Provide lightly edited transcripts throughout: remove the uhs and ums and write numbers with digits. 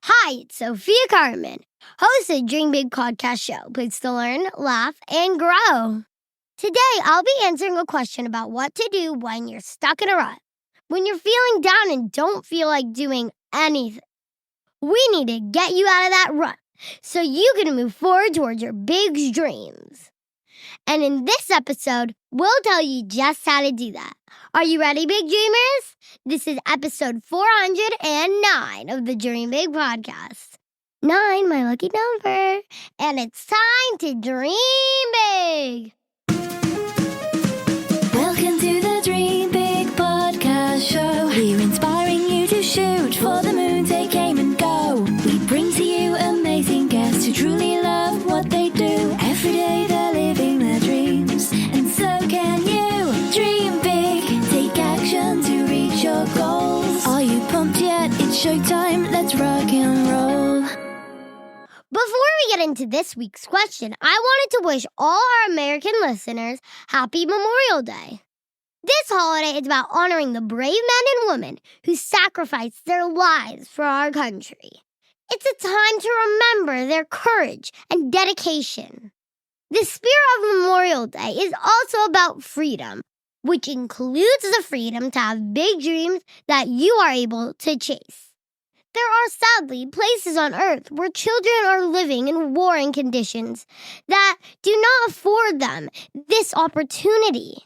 Hi, it's Sophia Carmen, host of Dream Big Podcast Show. Place to learn, laugh, and grow. Today, I'll be answering a question about what to do when you're stuck in a rut. When you're feeling down and don't feel like doing anything. We need to get you out of that rut so you can move forward towards your big dreams. And in this episode, we'll tell you just how to do that. Are you ready, big dreamers? This is episode 409 of the Dream Big Podcast. 9, my lucky number. And it's time to dream big. Welcome to the Dream Big Podcast Show. We're inspiring you to shoot for the moon, take aim and go. We bring to you amazing guests who truly love what they do. Every day they're living their dreams, and so can you. Dream big, take action to reach your goals. Are you pumped yet? It's showtime, let's rock and roll. Before we get into this week's question, I wanted to wish all our American listeners Happy Memorial Day. This holiday is about honoring the brave men and women who sacrificed their lives for our country. It's a time to remember their courage and dedication. The spirit of Memorial Day is also about freedom, which includes the freedom to have big dreams that you are able to chase. There are sadly places on earth where children are living in warring conditions that do not afford them this opportunity.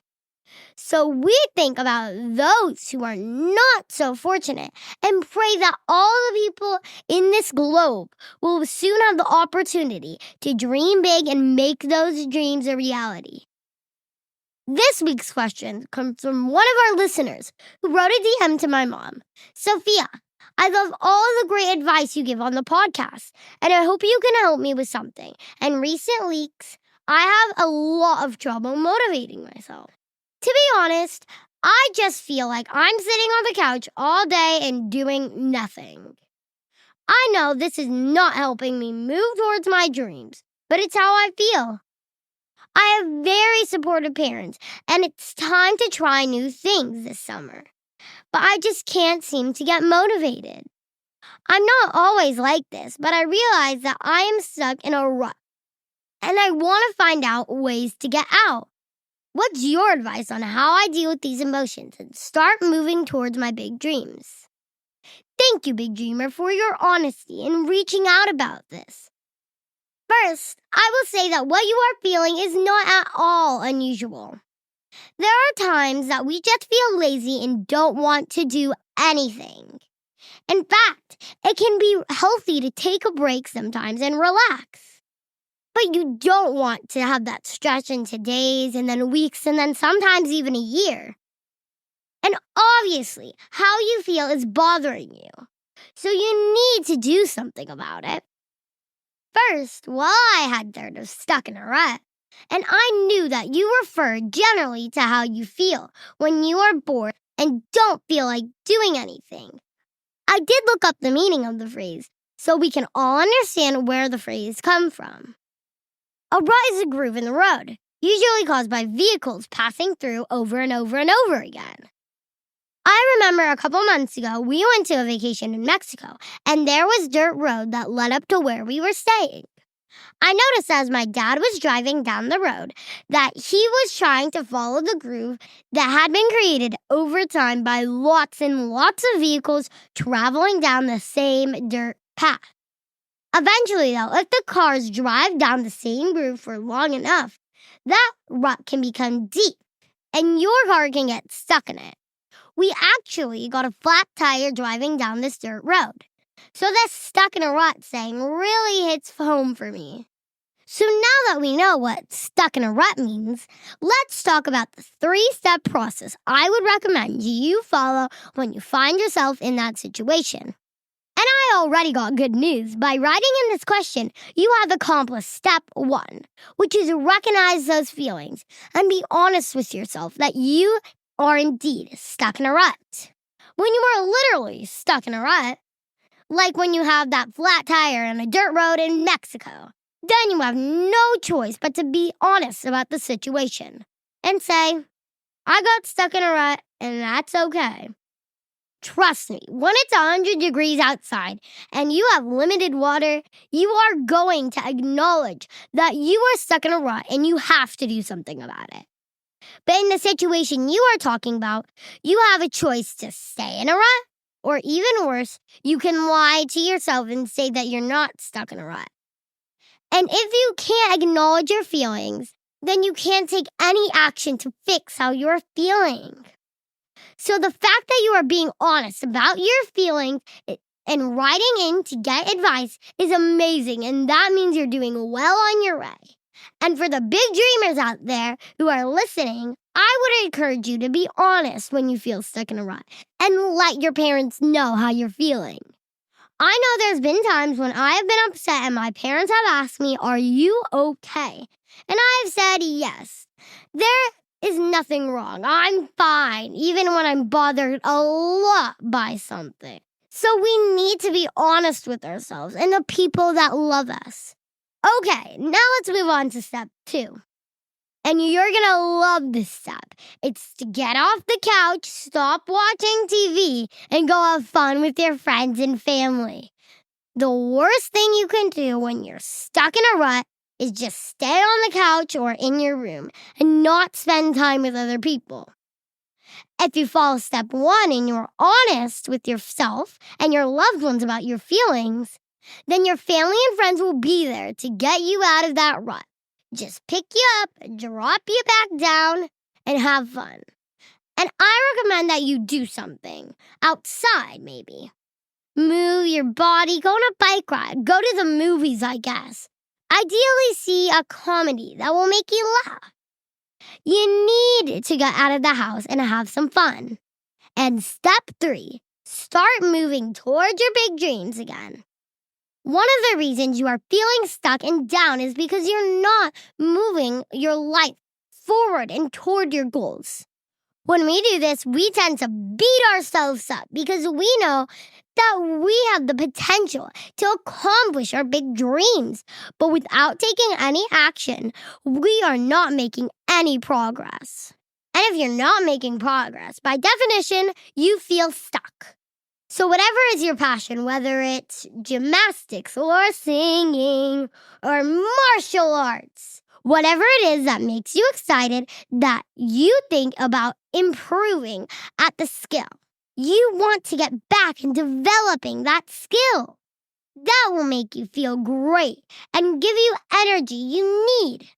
So we think about those who are not so fortunate and pray that all the people in this globe will soon have the opportunity to dream big and make those dreams a reality. This week's question comes from one of our listeners who wrote a DM to my mom. Sophia, I love all the great advice you give on the podcast, and I hope you can help me with something. In recent weeks, I have a lot of trouble motivating myself. To be honest, I just feel like I'm sitting on the couch all day and doing nothing. I know this is not helping me move towards my dreams, but it's how I feel. I have very supportive parents, and it's time to try new things this summer. But I just can't seem to get motivated. I'm not always like this, but I realize that I am stuck in a rut, and I want to find out ways to get out. What's your advice on how I deal with these emotions and start moving towards my big dreams? Thank you, Big Dreamer, for your honesty in reaching out about this. First, I will say that what you are feeling is not at all unusual. There are times that we just feel lazy and don't want to do anything. In fact, it can be healthy to take a break sometimes and relax. But you don't want to have that stretch into days and then weeks and then sometimes even a year. And obviously, how you feel is bothering you. So you need to do something about it. First, I had sort of stuck in a rut. And I knew that you refer generally to how you feel when you are bored and don't feel like doing anything. I did look up the meaning of the phrase so we can all understand where the phrase comes from. A rut is a groove in the road, usually caused by vehicles passing through over and over and over again. I remember a couple months ago, we went to a vacation in Mexico, and there was dirt road that led up to where we were staying. I noticed as my dad was driving down the road that he was trying to follow the groove that had been created over time by lots and lots of vehicles traveling down the same dirt path. Eventually, though, if the cars drive down the same groove for long enough, that rut can become deep, and your car can get stuck in it. We actually got a flat tire driving down this dirt road. So this stuck in a rut saying really hits home for me. So now that we know what stuck in a rut means, let's talk about the 3-step process I would recommend you follow when you find yourself in that situation. And I already got good news. By writing in this question, you have accomplished step 1, which is to recognize those feelings and be honest with yourself that you are indeed stuck in a rut. When you are literally stuck in a rut, like when you have that flat tire on a dirt road in Mexico, then you have no choice but to be honest about the situation and say, I got stuck in a rut and that's okay. Trust me, when it's 100 degrees outside and you have limited water, you are going to acknowledge that you are stuck in a rut and you have to do something about it. But in the situation you are talking about, you have a choice to stay in a rut, or even worse, you can lie to yourself and say that you're not stuck in a rut. And if you can't acknowledge your feelings, then you can't take any action to fix how you're feeling. So the fact that you are being honest about your feelings and writing in to get advice is amazing, and that means you're doing well on your way. And for the big dreamers out there who are listening, I would encourage you to be honest when you feel stuck in a rut and let your parents know how you're feeling. I know there's been times when I have been upset and my parents have asked me, "Are you okay?" And I have said yes. There is nothing wrong. I'm fine, even when I'm bothered a lot by something. So we need to be honest with ourselves and the people that love us. Okay, now let's move on to step 2. And you're going to love this step. It's to get off the couch, stop watching TV, and go have fun with your friends and family. The worst thing you can do when you're stuck in a rut is just stay on the couch or in your room and not spend time with other people. If you follow step 1 and you're honest with yourself and your loved ones about your feelings, then your family and friends will be there to get you out of that rut. Just pick you up, drop you back down, and have fun. And I recommend that you do something. Outside, maybe. Move your body, go on a bike ride, go to the movies, I guess. Ideally, see a comedy that will make you laugh. You need to get out of the house and have some fun. And step 3, start moving towards your big dreams again. One of the reasons you are feeling stuck and down is because you're not moving your life forward and toward your goals. When we do this, we tend to beat ourselves up because we know that we have the potential to accomplish our big dreams. But without taking any action, we are not making any progress. And if you're not making progress, by definition, you feel stuck. So whatever is your passion, whether it's gymnastics or singing or martial arts, whatever it is that makes you excited, that you think about improving at the skill, you want to get back in developing that skill. That will make you feel great and give you energy you need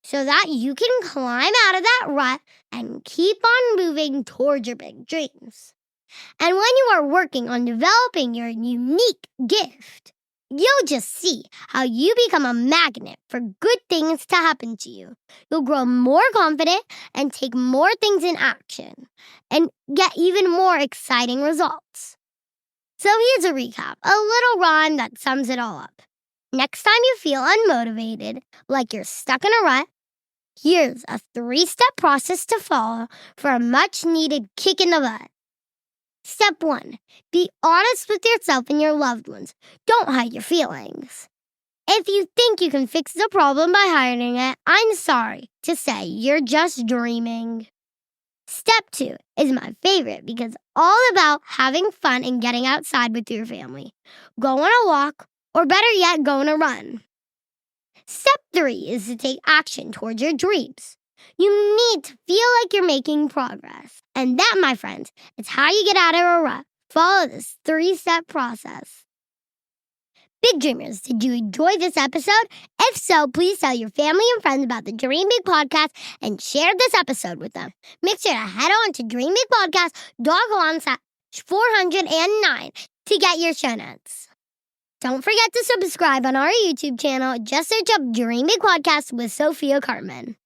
so that you can climb out of that rut and keep on moving towards your big dreams. And when you are working on developing your unique gift, you'll just see how you become a magnet for good things to happen to you. You'll grow more confident and take more things in action and get even more exciting results. So here's a recap, a little rhyme that sums it all up. Next time you feel unmotivated, like you're stuck in a rut, here's a 3-step process to follow for a much-needed kick in the butt. Step 1, be honest with yourself and your loved ones. Don't hide your feelings. If you think you can fix the problem by hiding it, I'm sorry to say you're just dreaming. Step 2 is my favorite because it's all about having fun and getting outside with your family. Go on a walk, or better yet, go on a run. Step 3 is to take action towards your dreams. You need to feel like you're making progress. And that, my friends, is how you get out of a rut. Follow this 3-step process. Big Dreamers, did you enjoy this episode? If so, please tell your family and friends about the Dream Big Podcast and share this episode with them. Make sure to head on to dreambigpodcast.com/409 to get your show notes. Don't forget to subscribe on our YouTube channel. Just search up Dream Big Podcast with Sophia Cartman.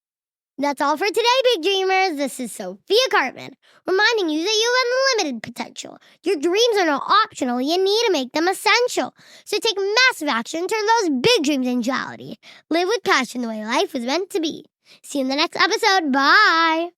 That's all for today, Big Dreamers. This is Sophia Cartman, reminding you that you have unlimited potential. Your dreams are not optional. You need to make them essential. So take massive action and turn those big dreams into reality. Live with passion the way life was meant to be. See you in the next episode. Bye.